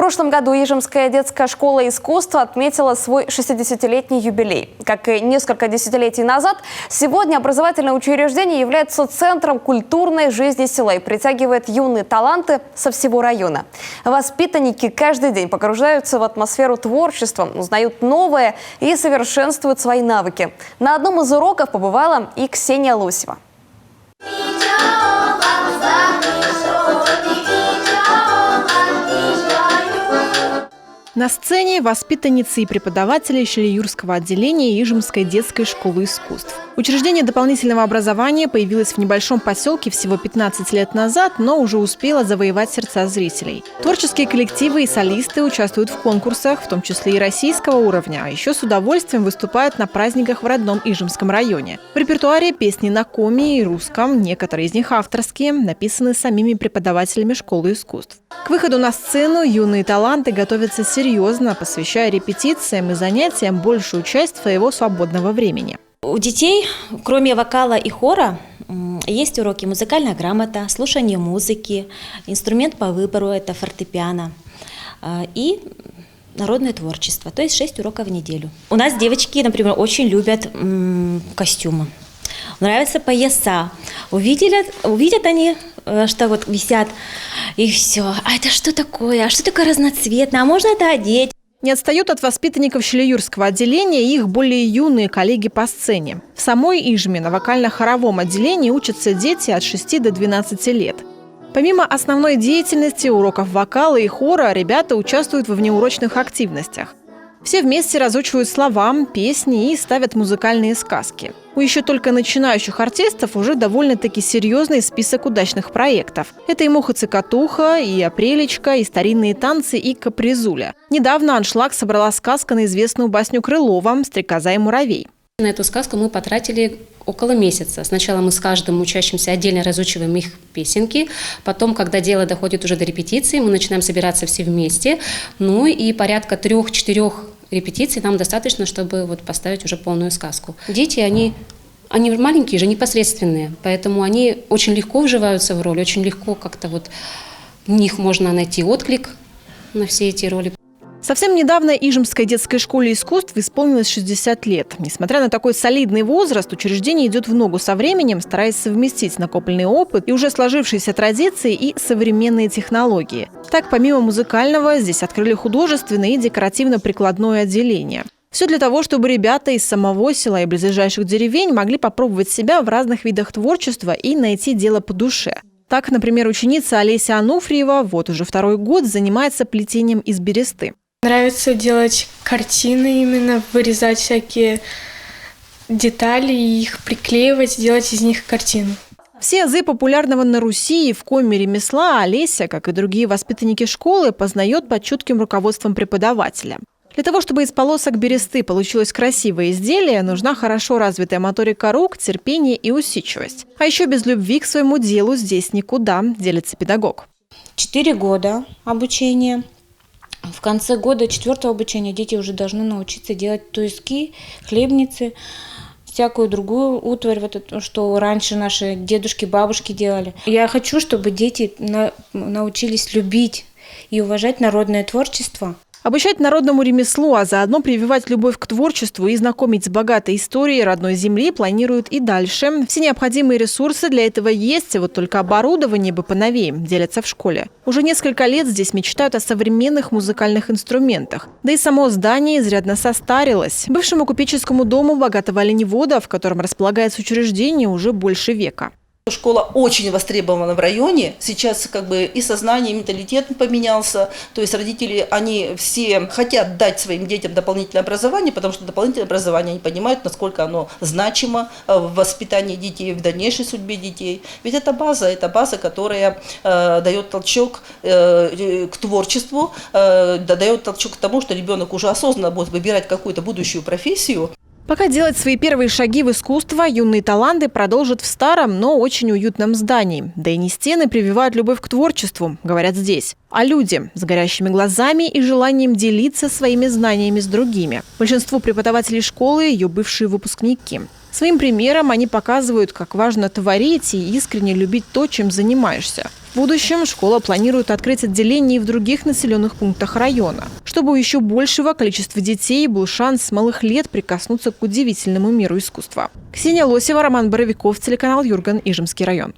прошлом году Ижемская детская школа искусства отметила свой 60-летний юбилей. Как и несколько десятилетий назад, сегодня образовательное учреждение является центром культурной жизни села и притягивает юные таланты со всего района. Воспитанники каждый день погружаются в атмосферу творчества, узнают новое и совершенствуют свои навыки. На одном из уроков побывала и Ксения Лосева. На сцене воспитанницы и преподаватели Шилиюрского отделения Ижемской детской школы искусств. Учреждение дополнительного образования появилось в небольшом поселке всего 15 лет назад, но уже успело завоевать сердца зрителей. Творческие коллективы и солисты участвуют в конкурсах, в том числе и российского уровня, а еще с удовольствием выступают на праздниках в родном Ижемском районе. В репертуаре песни на коми и русском, некоторые из них авторские, написаны самими преподавателями школы искусств. К выходу на сцену юные таланты готовятся серьезно, посвящая репетициям и занятиям большую часть своего свободного времени. У детей, кроме вокала и хора, есть уроки музыкальная грамота, слушание музыки, инструмент по выбору – это фортепиано, и народное творчество, то есть 6 уроков в неделю. У нас девочки, например, очень любят костюмы, нравятся пояса. Увидят они, что вот висят, и все. А это что такое? А что такое разноцветное? А можно это одеть? Не отстают от воспитанников Шилиюрского отделения и их более юные коллеги по сцене. В самой Ижме на вокально-хоровом отделении учатся дети от 6 до 12 лет. Помимо основной деятельности, уроков вокала и хора, ребята участвуют во внеурочных активностях. Все вместе разучивают слова, песни и ставят музыкальные сказки. У еще только начинающих артистов уже довольно-таки серьезный список удачных проектов. Это и «Муха-цикатуха», и «Апрелечка», и старинные танцы, и «Капризуля». Недавно аншлаг собрала сказка на известную басню Крылова «Стрекоза и муравей». На эту сказку мы потратили около месяца. Сначала мы с каждым учащимся отдельно разучиваем их песенки. Потом, когда дело доходит уже до репетиции, мы начинаем собираться все вместе. Ну и порядка 3-4 репетиций нам достаточно, чтобы вот поставить уже полную сказку. Дети, они маленькие же, непосредственные, поэтому они очень легко вживаются в роль, очень легко как-то вот в них можно найти отклик на все эти роли. Совсем недавно Ижемской детской школе искусств исполнилось 60 лет. Несмотря на такой солидный возраст, учреждение идет в ногу со временем, стараясь совместить накопленный опыт и уже сложившиеся традиции и современные технологии. Так, помимо музыкального, здесь открыли художественное и декоративно-прикладное отделение. Все для того, чтобы ребята из самого села и близлежащих деревень могли попробовать себя в разных видах творчества и найти дело по душе. Так, например, ученица Олеся Ануфриева вот уже 2-й год занимается плетением из бересты. Нравится делать картины, именно вырезать всякие детали и их приклеивать, делать из них картину. Все азы популярного на Руси и в коме ремесла Олеся, как и другие воспитанники школы, познает под чутким руководством преподавателя. Для того, чтобы из полосок бересты получилось красивое изделие, нужна хорошо развитая моторика рук, терпение и усидчивость. А еще без любви к своему делу здесь никуда, делится педагог. 4 года обучения. В конце года 4-го обучения дети уже должны научиться делать туиски, хлебницы, всякую другую утварь, вот это, что раньше наши дедушки, бабушки делали. Я хочу, чтобы дети научились любить и уважать народное творчество. Обучать народному ремеслу, а заодно прививать любовь к творчеству и знакомить с богатой историей родной земли планируют и дальше. Все необходимые ресурсы для этого есть, вот только оборудование бы поновее, делятся в школе. Уже несколько лет здесь мечтают о современных музыкальных инструментах. Да и само здание изрядно состарилось. Бывшему купеческому дому богатого оленевода, в котором располагается учреждение, уже больше века. Школа очень востребована в районе. Сейчас как бы и сознание, и менталитет поменялся. То есть родители, они все хотят дать своим детям дополнительное образование, потому что дополнительное образование, они понимают, насколько оно значимо в воспитании детей, в дальнейшей судьбе детей. Ведь это база, которая дает толчок к творчеству, дает толчок к тому, что ребенок уже осознанно будет выбирать какую-то будущую профессию. Пока делать свои первые шаги в искусство, юные таланты продолжат в старом, но очень уютном здании. Да и не стены прививают любовь к творчеству, говорят здесь, а люди с горящими глазами и желанием делиться своими знаниями с другими. Большинство преподавателей школы – ее бывшие выпускники. Своим примером они показывают, как важно творить и искренне любить то, чем занимаешься. В будущем школа планирует открыть отделение и в других населенных пунктах района, чтобы у еще большего количества детей был шанс с малых лет прикоснуться к удивительному миру искусства. Ксения Лосева, Роман Боровиков, телеканал Юрган, Ижемский район.